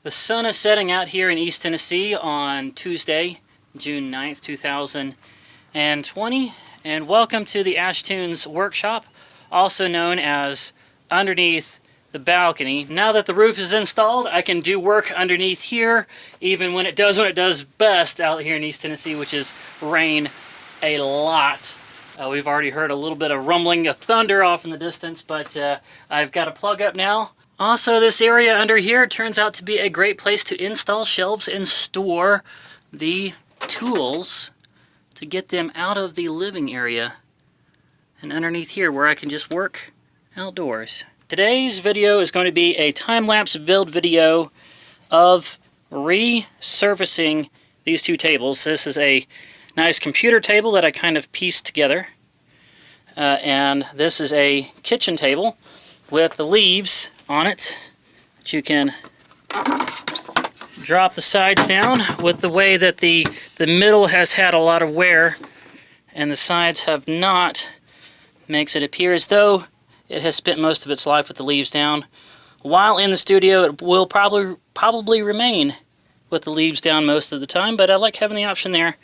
The sun is setting out here in East Tennessee on Tuesday, June 9th, 2020, and welcome to the Ashtoons workshop, also known as underneath the balcony. Now that the roof is installed, I can do work underneath here, even when it does best out here in East Tennessee, which is rain a lot. We've already heard a little bit of rumbling of thunder off in the distance, but I've got a plug up now. Also, this area under here turns out to be a great place to install shelves and store the tools to get them out of the living area and underneath here where I can just work outdoors. Today's video is going to be a time-lapse build video of resurfacing these two tables. This is a nice computer table that I kind of pieced together, and this is a kitchen table with the leaves on it that you can drop the sides down. With the way that the middle has had a lot of wear and the sides have not, makes it appear as though it has spent most of its life with the leaves down. While in the studio, it will probably remain with the leaves down most of the time, but I like having the option there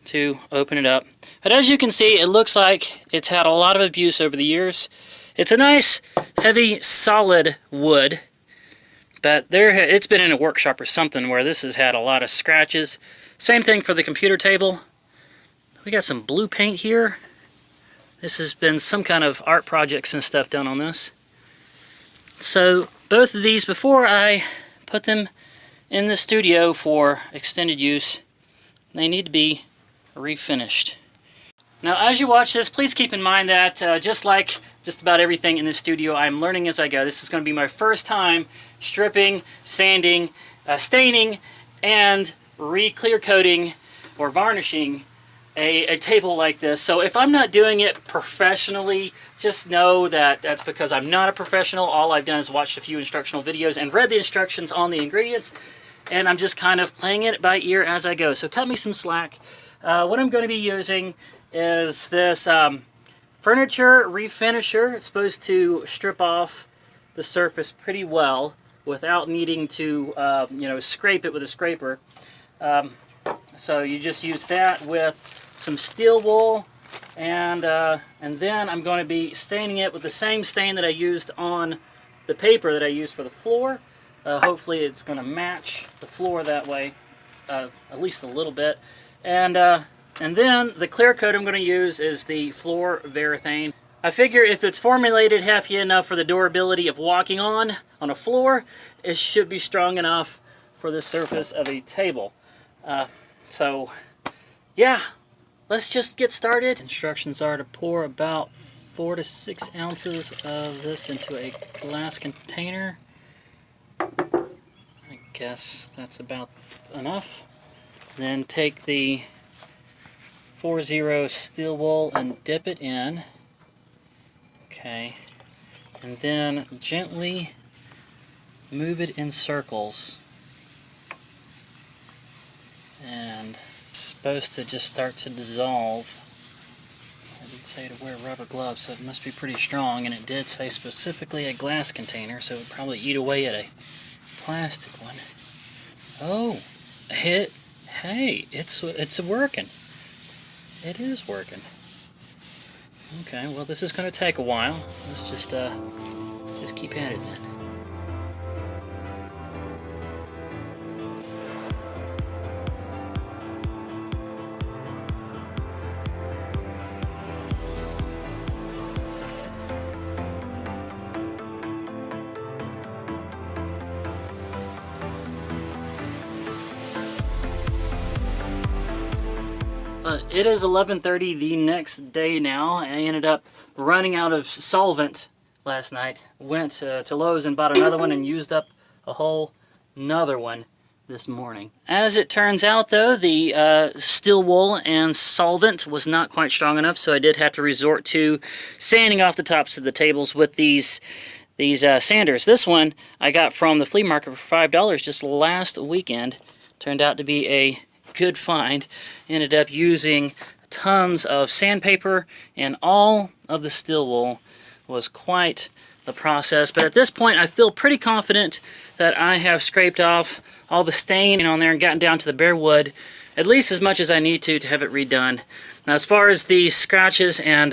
to open it up. But as you can see, it looks like it's had a lot of abuse over the years. It's a nice, heavy, solid wood, but it's been in a workshop or something where this has had a lot of scratches. Same thing for the computer table. We got some blue paint here. This has been some kind of art projects and stuff done on this. So both of these, before I put them in the studio for extended use, they need to be refinished. Now, as you watch this, please keep in mind that just like just about everything in the studio, I'm learning as I go. This is going to be my first time stripping, sanding, staining, and re-clear coating or varnishing a table like this. So if I'm not doing it professionally, just know that that's because I'm not a professional. All I've done is watched a few instructional videos and read the instructions on the ingredients, and I'm just kind of playing it by ear as I go. So cut me some slack. What I'm going to be using is this furniture refinisher. It's supposed to strip off the surface pretty well without needing to scrape it with a scraper. So you just use that with some steel wool, and then I'm going to be staining it with the same stain that I used on the paper that I used for the floor. Hopefully it's going to match the floor that way, at least a little bit. And then the clear coat I'm going to use is the floor Varathane. I figure if it's formulated hefty enough for the durability of walking on a floor, it should be strong enough for the surface of a table. So yeah, let's just get started. Instructions are to pour about 4 to 6 ounces of this into a glass container. I guess that's about enough. Then take the 4-0 steel wool and dip it in. Okay. And then gently move it in circles. And it's supposed to just start to dissolve. I did say to wear rubber gloves, so it must be pretty strong, and it did say specifically a glass container, so it would probably eat away at a plastic one. Oh, hey, it's working. It is working. Okay, well, this is going to take a while. Let's just keep at it then. It is 11:30 the next day now. I ended up running out of solvent last night. Went to Lowe's and bought another one and used up a whole nother one this morning. As it turns out though, the steel wool and solvent was not quite strong enough, so I did have to resort to sanding off the tops of the tables with these sanders. This one I got from the flea market for $5 just last weekend. Turned out to be a good find. Ended up using tons of sandpaper, and all of the steel wool was quite the process. But at this point, I feel pretty confident that I have scraped off all the stain on there and gotten down to the bare wood, at least as much as I need to have it redone. Now, as far as the scratches and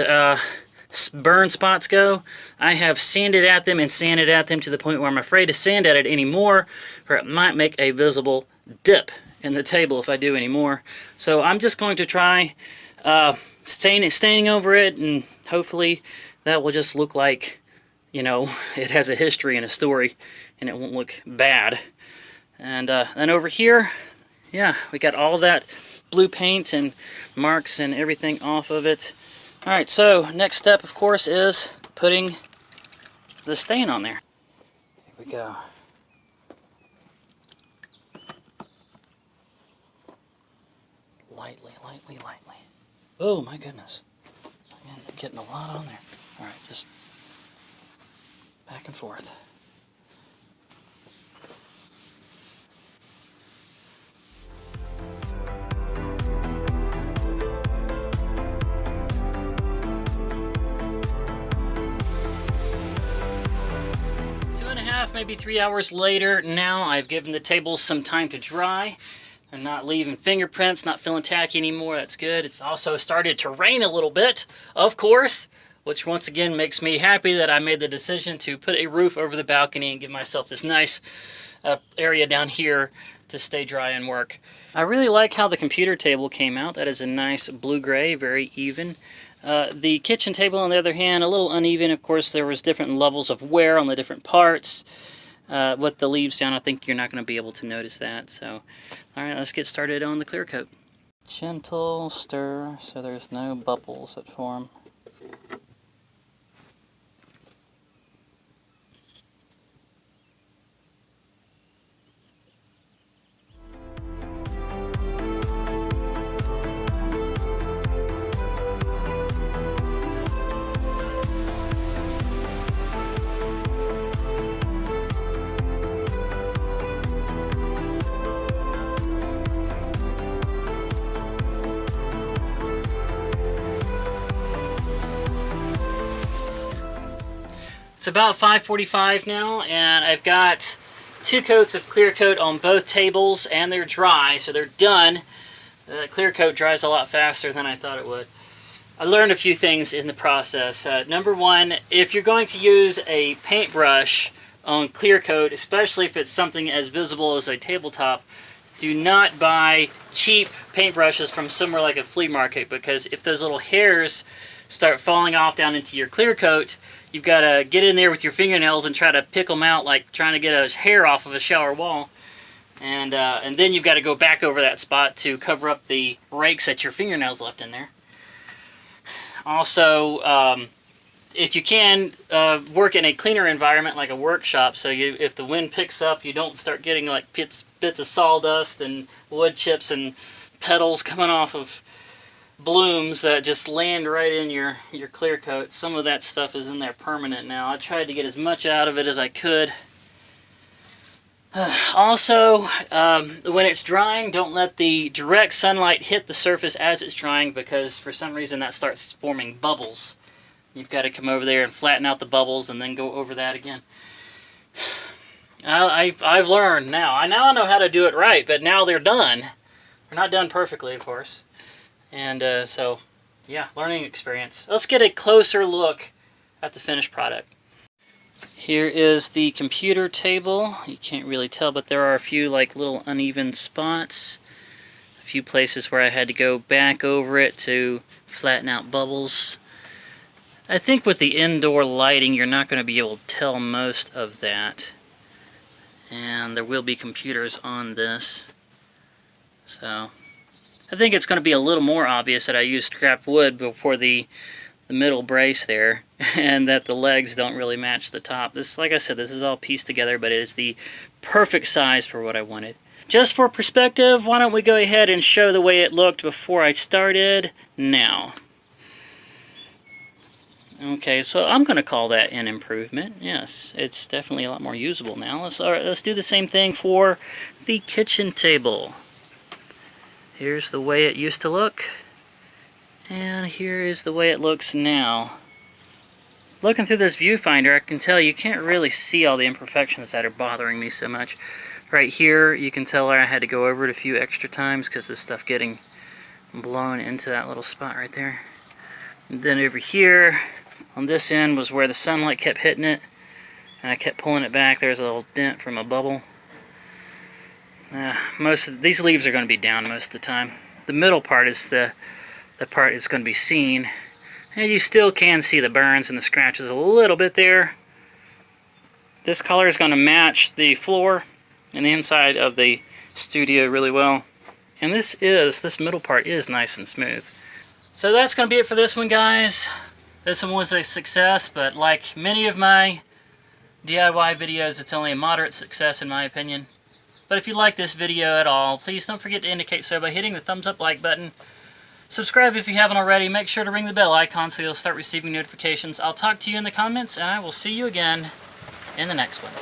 burn spots go, I have sanded at them and sanded at them to the point where I'm afraid to sand at it anymore, or it might make a visible dip in the table if I do any more. So I'm just going to try staining over it, and hopefully that will just look like, you know, it has a history and a story, and it won't look bad. And then over here, yeah, we got all that blue paint and marks and everything off of it. Alright, so next step, of course, is putting the stain on there. Here we go. Lightly, lightly, lightly. Oh my goodness. I'm getting a lot on there. Alright, just back and forth. Maybe 3 hours later, now I've given the tables some time to dry. They're not leaving fingerprints, not feeling tacky anymore. That's good. It's also started to rain a little bit, of course, which once again makes me happy that I made the decision to put a roof over the balcony and give myself this nice area down here to stay dry and work. I really like how the computer table came out. That is a nice blue-gray, very even. The kitchen table, on the other hand, a little uneven. Of course, there was different levels of wear on the different parts. With the leaves down, I think you're not going to be able to notice that. So, alright, let's get started on the clear coat. Gentle stir so there's no bubbles that form. It's about 5:45 now, and I've got 2 coats of clear coat on both tables, and they're dry, so they're done. The clear coat dries a lot faster than I thought it would. I learned a few things in the process. Number one, if you're going to use a paintbrush on clear coat, especially if it's something as visible as a tabletop, do not buy cheap paintbrushes from somewhere like a flea market, because if those little hairs start falling off down into your clear coat, you've got to get in there with your fingernails and try to pick them out like trying to get a hair off of a shower wall. And then you've got to go back over that spot to cover up the rakes that your fingernails left in there. Also, if you can, work in a cleaner environment like a workshop, so if the wind picks up, you don't start getting like bits of sawdust and wood chips and petals coming off of blooms that just land right in your clear coat. Some of that stuff is in there permanent now. I tried to get as much out of it as I could. Also, when it's drying, don't let the direct sunlight hit the surface as it's drying, because for some reason that starts forming bubbles. You've got to come over there and flatten out the bubbles and then go over that again. I've learned now. I now know how to do it right, but now they're done. They're not done perfectly, of course. And so, yeah, learning experience. Let's get a closer look at the finished product. Here is the computer table. You can't really tell, but there are a few like little uneven spots. A few places where I had to go back over it to flatten out bubbles. I think with the indoor lighting, you're not going to be able to tell most of that. And there will be computers on this. So I think it's going to be a little more obvious that I used scrap wood before the middle brace there, and that the legs don't really match the top. This, like I said, this is all pieced together, but it is the perfect size for what I wanted. Just for perspective, why don't we go ahead and show the way it looked before I started now. Okay, so I'm going to call that an improvement. Yes, it's definitely a lot more usable now. Let's do the same thing for the kitchen table. Here's the way it used to look, and here is the way it looks now. looking through this viewfinder, I can tell you can't really see all the imperfections that are bothering me so much. Right here, you can tell I had to go over it a few extra times because of stuff getting blown into that little spot right there. And then over here, on this end, was where the sunlight kept hitting it, and I kept pulling it back. There's a little dent from a bubble. Most of these leaves are going to be down most of the time. The middle part is the part that's going to be seen, and you still can see the burns and the scratches a little bit there. This color is going to match the floor and the inside of the studio really well, and this middle part is nice and smooth. So that's going to be it for this one, guys. This one was a success, but like many of my DIY videos, it's only a moderate success in my opinion. But if you like this video at all, please don't forget to indicate so by hitting the thumbs up like button. Subscribe if you haven't already. Make sure to ring the bell icon so you'll start receiving notifications. I'll talk to you in the comments, and I will see you again in the next one.